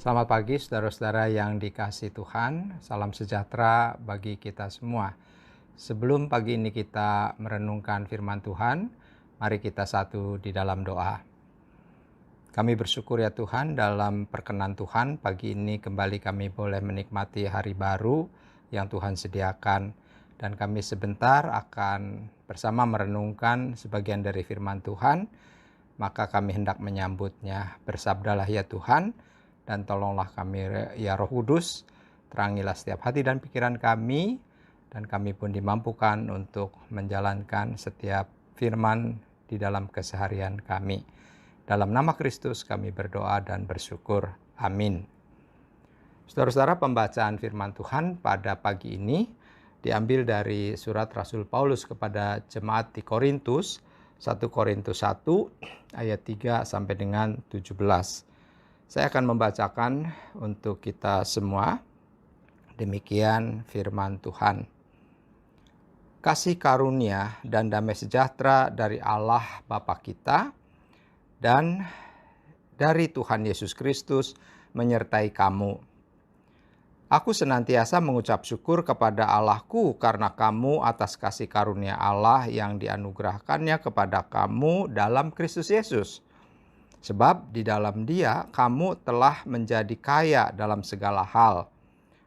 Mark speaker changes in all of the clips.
Speaker 1: Selamat pagi saudara-saudara yang dikasihi Tuhan, salam sejahtera bagi kita semua. Sebelum pagi ini kita merenungkan firman Tuhan, mari kita satu di dalam doa. Kami bersyukur ya Tuhan, dalam perkenan Tuhan pagi ini kembali kami boleh menikmati hari baru yang Tuhan sediakan. Dan kami sebentar akan bersama merenungkan sebagian dari firman Tuhan, maka kami hendak menyambutnya. Bersabdalah ya Tuhan, dan tolonglah kami ya Roh Kudus, terangilah setiap hati dan pikiran kami, dan kami pun dimampukan untuk menjalankan setiap firman di dalam keseharian kami. Dalam nama Kristus kami berdoa dan bersyukur. Amin. Saudara-saudara, pembacaan firman Tuhan pada pagi ini diambil dari surat Rasul Paulus kepada jemaat di Korintus, 1 Korintus 1 ayat 3 sampai dengan 17. Saya akan membacakan untuk kita semua. Demikian firman Tuhan. Kasih karunia dan damai sejahtera dari Allah Bapa kita dan dari Tuhan Yesus Kristus menyertai kamu. Aku senantiasa mengucap syukur kepada Allahku karena kamu atas kasih karunia Allah yang dianugerahkannya kepada kamu dalam Kristus Yesus. Sebab di dalam Dia kamu telah menjadi kaya dalam segala hal,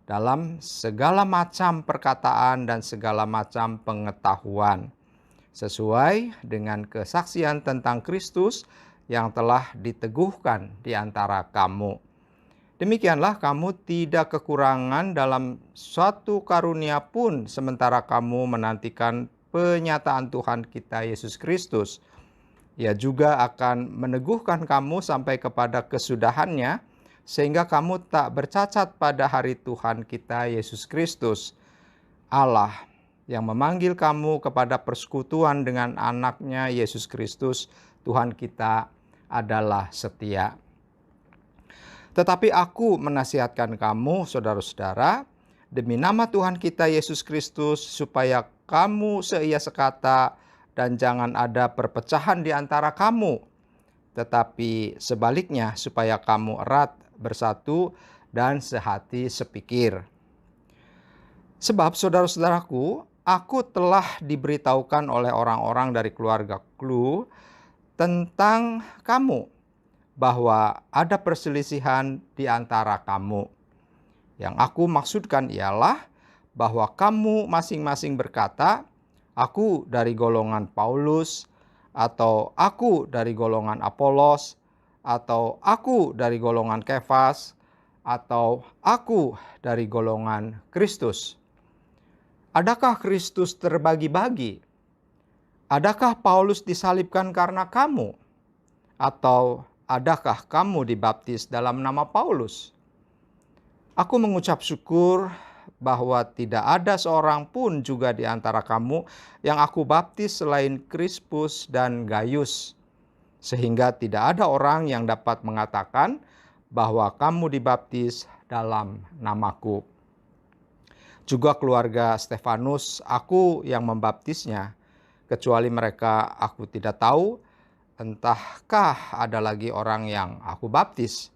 Speaker 1: dalam segala macam perkataan dan segala macam pengetahuan, sesuai dengan kesaksian tentang Kristus yang telah diteguhkan di antara kamu. Demikianlah kamu tidak kekurangan dalam suatu karunia pun sementara kamu menantikan penyataan Tuhan kita Yesus Kristus. Ia juga akan meneguhkan kamu sampai kepada kesudahannya, sehingga kamu tak bercacat pada hari Tuhan kita Yesus Kristus. Allah yang memanggil kamu kepada persekutuan dengan anaknya Yesus Kristus, Tuhan kita adalah setia. Tetapi aku menasihatkan kamu, saudara-saudara, demi nama Tuhan kita Yesus Kristus, supaya kamu seia sekata dan jangan ada perpecahan di antara kamu, tetapi sebaliknya supaya kamu erat bersatu dan sehati sepikir. Sebab saudara-saudaraku, aku telah diberitahukan oleh orang-orang dari keluarga Klu tentang kamu, bahwa ada perselisihan di antara kamu. Yang aku maksudkan ialah bahwa kamu masing-masing berkata, aku dari golongan Paulus, atau aku dari golongan Apolos, atau aku dari golongan Kefas, atau aku dari golongan Kristus. Adakah Kristus terbagi-bagi? Adakah Paulus disalibkan karena kamu? Atau adakah kamu dibaptis dalam nama Paulus? Aku mengucap syukur bahwa tidak ada seorang pun juga di antara kamu yang aku baptis selain Krispus dan Gaius, sehingga tidak ada orang yang dapat mengatakan bahwa kamu dibaptis dalam namaku. Juga keluarga Stefanus, aku yang membaptisnya, kecuali mereka aku tidak tahu, entahkah ada lagi orang yang aku baptis.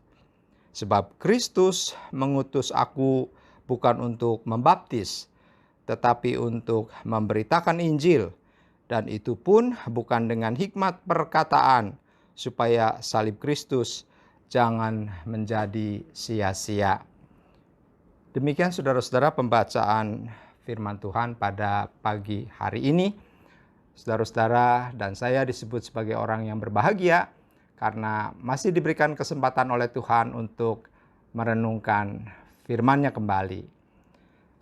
Speaker 1: Sebab Kristus mengutus aku bukan untuk membaptis, tetapi untuk memberitakan Injil, dan itu pun bukan dengan hikmat perkataan, supaya salib Kristus jangan menjadi sia-sia. Demikian saudara-saudara pembacaan firman Tuhan pada pagi hari ini. Saudara-saudara dan saya disebut sebagai orang yang berbahagia karena masih diberikan kesempatan oleh Tuhan untuk merenungkan firman-Nya kembali.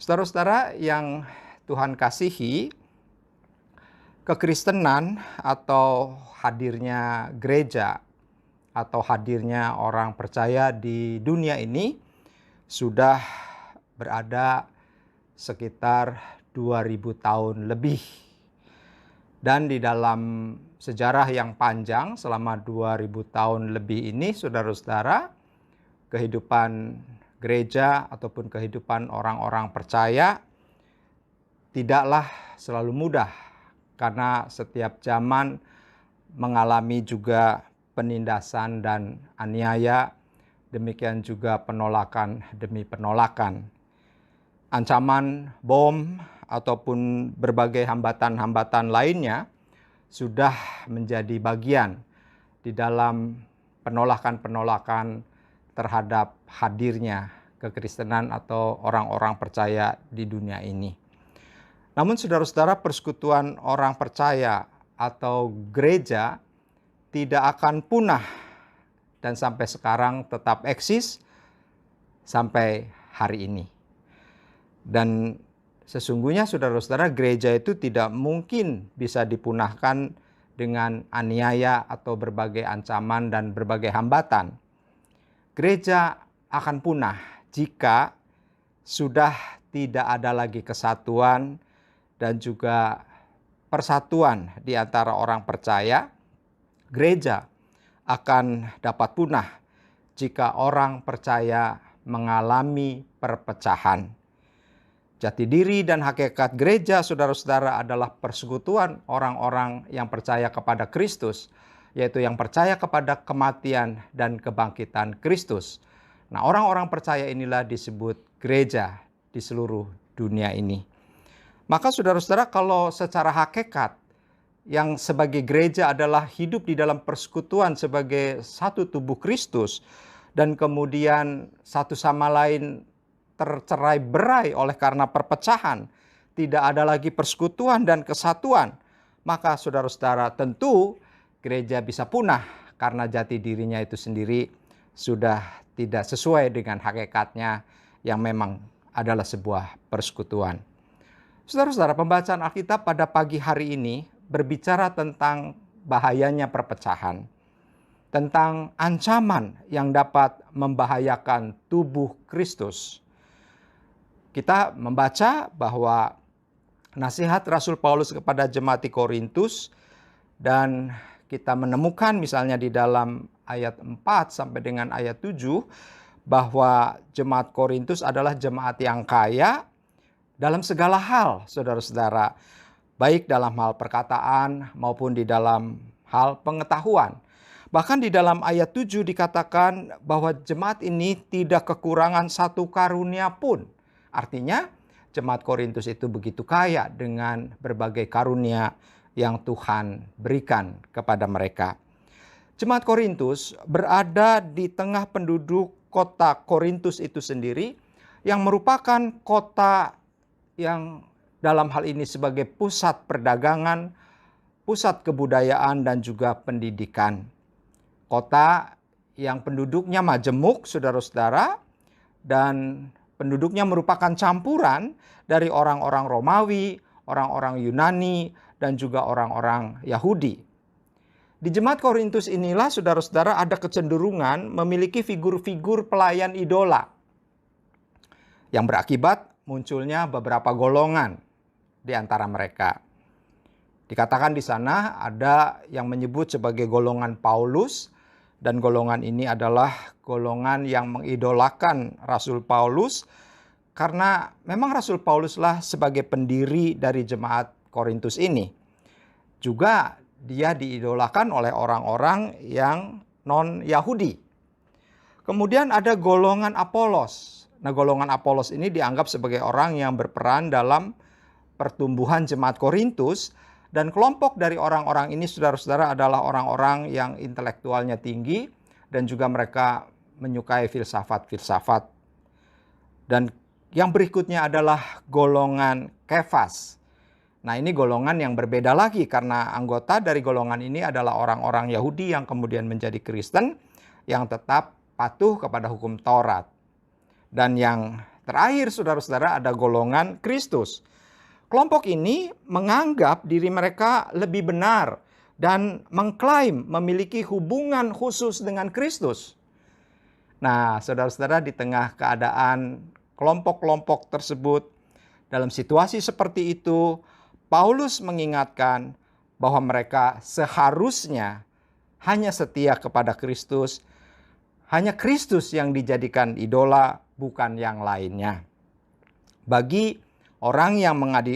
Speaker 1: Saudara-saudara yang Tuhan kasihi, kekristenan atau hadirnya gereja atau hadirnya orang percaya di dunia ini sudah berada sekitar 2000 tahun lebih. Dan di dalam sejarah yang panjang selama 2000 tahun lebih ini, saudara-saudara, kehidupan gereja ataupun kehidupan orang-orang percaya tidaklah selalu mudah, karena setiap zaman mengalami juga penindasan dan aniaya, demikian juga penolakan demi penolakan. Ancaman bom ataupun berbagai hambatan-hambatan lainnya sudah menjadi bagian di dalam penolakan-penolakan terhadap hadirnya kekristenan atau orang-orang percaya di dunia ini. Namun saudara-saudara, persekutuan orang percaya atau gereja tidak akan punah dan sampai sekarang tetap eksis sampai hari ini. Dan sesungguhnya saudara-saudara, gereja itu tidak mungkin bisa dipunahkan dengan aniaya atau berbagai ancaman dan berbagai hambatan. Gereja akan punah jika sudah tidak ada lagi kesatuan dan juga persatuan di antara orang percaya. Gereja akan dapat punah jika orang percaya mengalami perpecahan. Jati diri dan hakikat gereja, saudara-saudara, adalah persekutuan orang-orang yang percaya kepada Kristus, yaitu yang percaya kepada kematian dan kebangkitan Kristus. Nah, orang-orang percaya inilah disebut gereja di seluruh dunia ini. Maka saudara-saudara, kalau secara hakikat yang sebagai gereja adalah hidup di dalam persekutuan sebagai satu tubuh Kristus, dan kemudian satu sama lain tercerai-berai oleh karena perpecahan, tidak ada lagi persekutuan dan kesatuan, maka saudara-saudara, tentu gereja bisa punah karena jati dirinya itu sendiri sudah tidak sesuai dengan hakikatnya yang memang adalah sebuah persekutuan. Saudara-saudara, pembacaan Alkitab pada pagi hari ini berbicara tentang bahayanya perpecahan, tentang ancaman yang dapat membahayakan tubuh Kristus. Kita membaca bahwa nasihat Rasul Paulus kepada jemaat di Korintus, dan kita menemukan misalnya di dalam ayat 4 sampai dengan ayat 7 bahwa jemaat Korintus adalah jemaat yang kaya dalam segala hal, saudara-saudara, baik dalam hal perkataan maupun di dalam hal pengetahuan. Bahkan di dalam ayat 7 dikatakan bahwa jemaat ini tidak kekurangan satu karunia pun. Artinya jemaat Korintus itu begitu kaya dengan berbagai karunia yang Tuhan berikan kepada mereka. Jemaat Korintus berada di tengah penduduk kota Korintus itu sendiri, yang merupakan kota yang dalam hal ini sebagai pusat perdagangan, pusat kebudayaan dan juga pendidikan. Kota yang penduduknya majemuk, saudara-saudara, dan penduduknya merupakan campuran dari orang-orang Romawi, orang-orang Yunani, dan juga orang-orang Yahudi. Di jemaat Korintus inilah, saudara-saudara, ada kecenderungan memiliki figur-figur pelayan idola, yang berakibat munculnya beberapa golongan di antara mereka. Dikatakan di sana ada yang menyebut sebagai golongan Paulus, dan golongan ini adalah golongan yang mengidolakan Rasul Paulus, karena memang Rasul Pauluslah sebagai pendiri dari jemaat Korintus ini. Juga dia diidolakan oleh orang-orang yang non-Yahudi. Kemudian ada golongan Apolos. Nah, golongan Apolos ini dianggap sebagai orang yang berperan dalam pertumbuhan jemaat Korintus. Dan kelompok dari orang-orang ini, saudara-saudara, adalah orang-orang yang intelektualnya tinggi dan juga mereka menyukai filsafat-filsafat. Dan yang berikutnya adalah golongan Kefas. Nah, ini golongan yang berbeda lagi karena anggota dari golongan ini adalah orang-orang Yahudi yang kemudian menjadi Kristen yang tetap patuh kepada hukum Taurat. Dan yang terakhir, saudara-saudara, ada golongan Kristus. Kelompok ini menganggap diri mereka lebih benar dan mengklaim memiliki hubungan khusus dengan Kristus. Nah, saudara-saudara, di tengah keadaan kelompok-kelompok tersebut, dalam situasi seperti itu, Paulus mengingatkan bahwa mereka seharusnya hanya setia kepada Kristus, hanya Kristus yang dijadikan idola, bukan yang lainnya. Bagi orang yang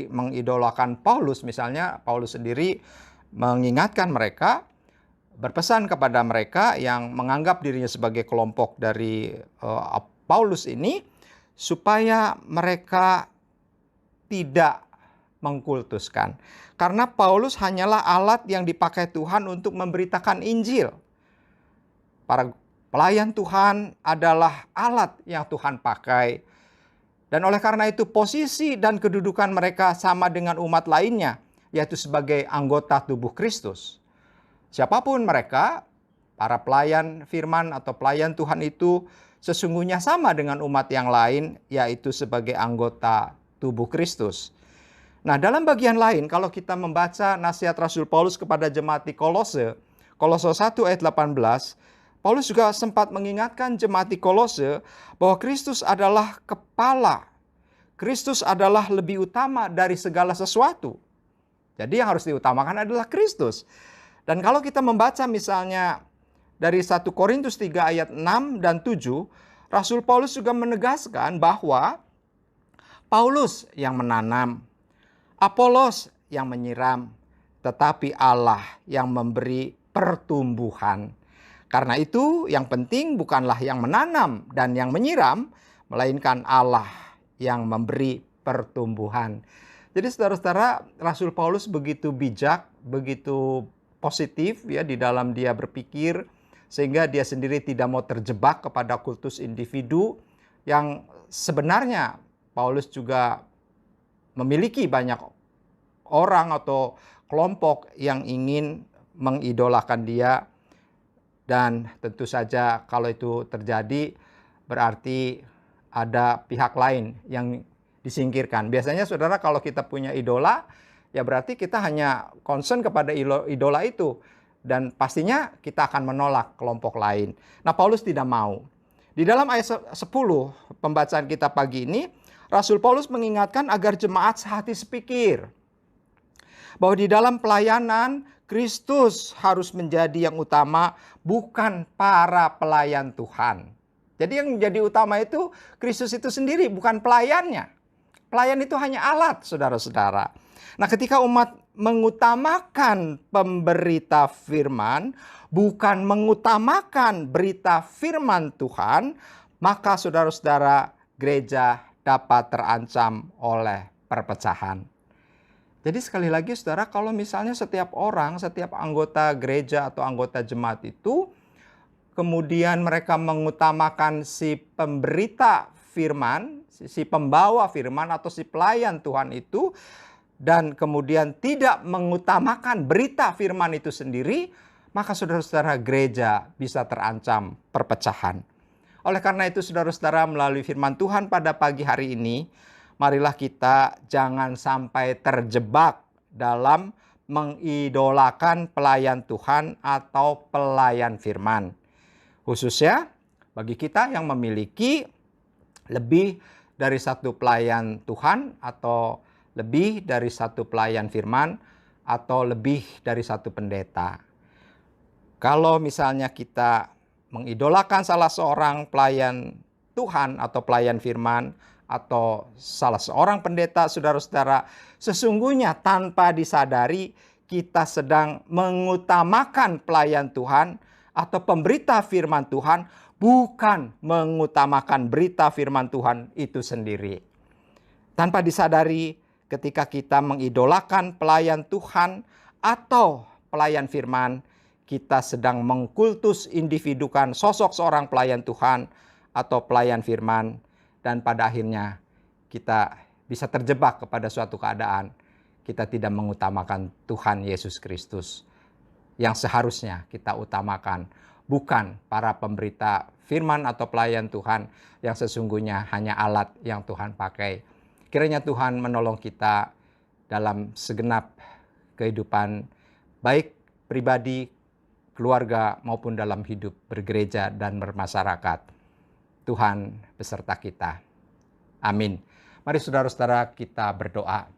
Speaker 1: mengidolakan Paulus, misalnya Paulus sendiri mengingatkan mereka berpesan kepada mereka yang menganggap dirinya sebagai kelompok dari Paulus ini, supaya mereka tidak mengkultuskan. Karena Paulus hanyalah alat yang dipakai Tuhan untuk memberitakan Injil. Para pelayan Tuhan adalah alat yang Tuhan pakai. Dan oleh karena itu posisi dan kedudukan mereka sama dengan umat lainnya, yaitu sebagai anggota tubuh Kristus. Siapapun mereka, para pelayan firman atau pelayan Tuhan itu sesungguhnya sama dengan umat yang lain, yaitu sebagai anggota tubuh Kristus. Nah, dalam bagian lain, kalau kita membaca nasihat Rasul Paulus kepada jemaat di Kolose, Kolose 1 ayat 18, Paulus juga sempat mengingatkan jemaat di Kolose bahwa Kristus adalah kepala. Kristus adalah lebih utama dari segala sesuatu. Jadi yang harus diutamakan adalah Kristus. Dan kalau kita membaca misalnya dari 1 Korintus 3 ayat 6 dan 7, Rasul Paulus juga menegaskan bahwa Paulus yang menanam, Apolos yang menyiram, tetapi Allah yang memberi pertumbuhan. Karena itu yang penting bukanlah yang menanam dan yang menyiram, melainkan Allah yang memberi pertumbuhan. Jadi saudara-saudara, Rasul Paulus begitu bijak, begitu positif ya di dalam dia berpikir, sehingga dia sendiri tidak mau terjebak kepada kultus individu yang sebenarnya Paulus juga memiliki banyak orang atau kelompok yang ingin mengidolakan dia. Dan tentu saja kalau itu terjadi berarti ada pihak lain yang disingkirkan. Biasanya saudara kalau kita punya idola, ya berarti kita hanya concern kepada idola itu. Dan pastinya kita akan menolak kelompok lain. Nah, Paulus tidak mau. Di dalam ayat 10 pembacaan kita pagi ini, Rasul Paulus mengingatkan agar jemaat sehati sepikir. Bahwa di dalam pelayanan, Kristus harus menjadi yang utama, bukan para pelayan Tuhan. Jadi yang menjadi utama itu Kristus itu sendiri, bukan pelayannya. Pelayan itu hanya alat, saudara-saudara. Nah, ketika umat mengutamakan pemberita firman, bukan mengutamakan berita firman Tuhan, maka saudara-saudara, gereja dapat terancam oleh perpecahan. Jadi sekali lagi saudara, kalau misalnya setiap orang, setiap anggota gereja atau anggota jemaat itu, kemudian mereka mengutamakan si pemberita firman, si pembawa firman atau si pelayan Tuhan itu, dan kemudian tidak mengutamakan berita firman itu sendiri, maka saudara-saudara, gereja bisa terancam perpecahan. Oleh karena itu saudara-saudara, melalui firman Tuhan pada pagi hari ini, marilah kita jangan sampai terjebak dalam mengidolakan pelayan Tuhan atau pelayan firman. Khususnya bagi kita yang memiliki lebih dari satu pelayan Tuhan atau lebih dari satu pelayan firman atau lebih dari satu pendeta. Kalau misalnya kita mengidolakan salah seorang pelayan Tuhan atau pelayan firman atau salah seorang pendeta, saudara-saudara, sesungguhnya tanpa disadari kita sedang mengutamakan pelayan Tuhan atau pemberita firman Tuhan, bukan mengutamakan berita firman Tuhan itu sendiri. Tanpa disadari, ketika kita mengidolakan pelayan Tuhan atau pelayan firman, kita sedang mengkultus individukan sosok seorang pelayan Tuhan atau pelayan firman, dan pada akhirnya kita bisa terjebak kepada suatu keadaan kita tidak mengutamakan Tuhan Yesus Kristus. Yang seharusnya kita utamakan bukan para pemberita firman atau pelayan Tuhan yang sesungguhnya hanya alat yang Tuhan pakai. Kiranya Tuhan menolong kita dalam segenap kehidupan baik pribadi, keluarga maupun dalam hidup bergereja dan bermasyarakat. Tuhan beserta kita. Amin. Mari saudara-saudara kita berdoa.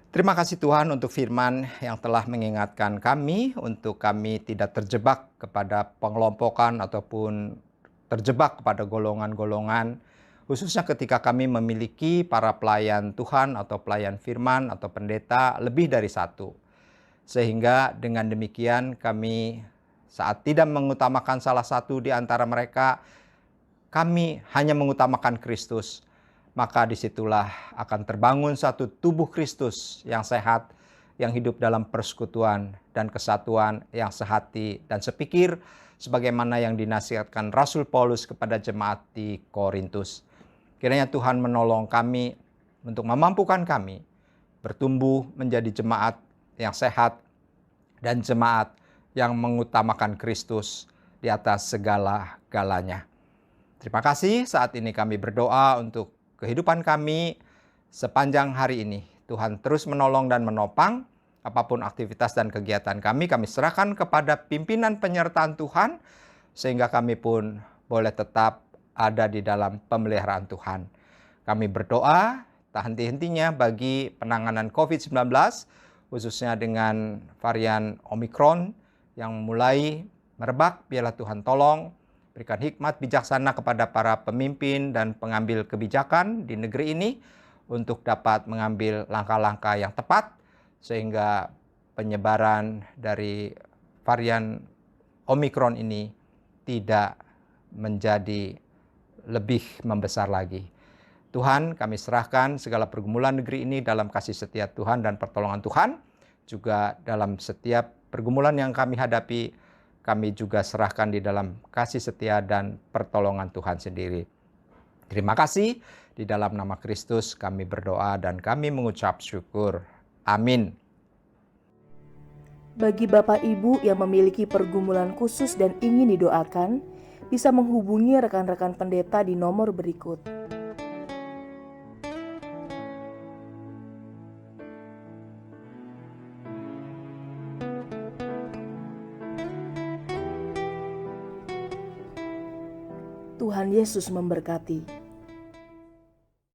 Speaker 1: Terima kasih Tuhan untuk firman yang telah mengingatkan kami untuk kami tidak terjebak kepada pengelompokan ataupun terjebak kepada golongan-golongan, khususnya ketika kami memiliki para pelayan Tuhan atau pelayan firman atau pendeta lebih dari satu. Sehingga dengan demikian kami saat tidak mengutamakan salah satu di antara mereka, kami hanya mengutamakan Kristus. Maka disitulah akan terbangun satu tubuh Kristus yang sehat, yang hidup dalam persekutuan dan kesatuan, yang sehati dan sepikir, sebagaimana yang dinasihatkan Rasul Paulus kepada jemaat di Korintus. Kiranya Tuhan menolong kami untuk memampukan kami bertumbuh menjadi jemaat yang sehat dan jemaat yang mengutamakan Kristus di atas segala-galanya. Terima kasih, saat ini kami berdoa untuk kehidupan kami sepanjang hari ini. Tuhan terus menolong dan menopang apapun aktivitas dan kegiatan kami serahkan kepada pimpinan penyertaan Tuhan, sehingga kami pun boleh tetap ada di dalam pemeliharaan Tuhan. Kami berdoa tak henti-hentinya bagi penanganan COVID-19, khususnya dengan varian Omikron yang mulai merebak. Biarlah Tuhan tolong, berikan hikmat bijaksana kepada para pemimpin dan pengambil kebijakan di negeri ini untuk dapat mengambil langkah-langkah yang tepat, sehingga penyebaran dari varian Omikron ini tidak menjadi lebih membesar lagi. Tuhan, kami serahkan segala pergumulan negeri ini dalam kasih setia Tuhan dan pertolongan Tuhan. Juga dalam setiap pergumulan yang kami hadapi, kami juga serahkan di dalam kasih setia dan pertolongan Tuhan sendiri. Terima kasih, di dalam nama Kristus kami berdoa dan kami mengucap syukur. Amin.
Speaker 2: Bagi Bapak Ibu yang memiliki pergumulan khusus dan ingin didoakan, bisa menghubungi rekan-rekan pendeta di nomor berikut. Tuhan Yesus memberkati.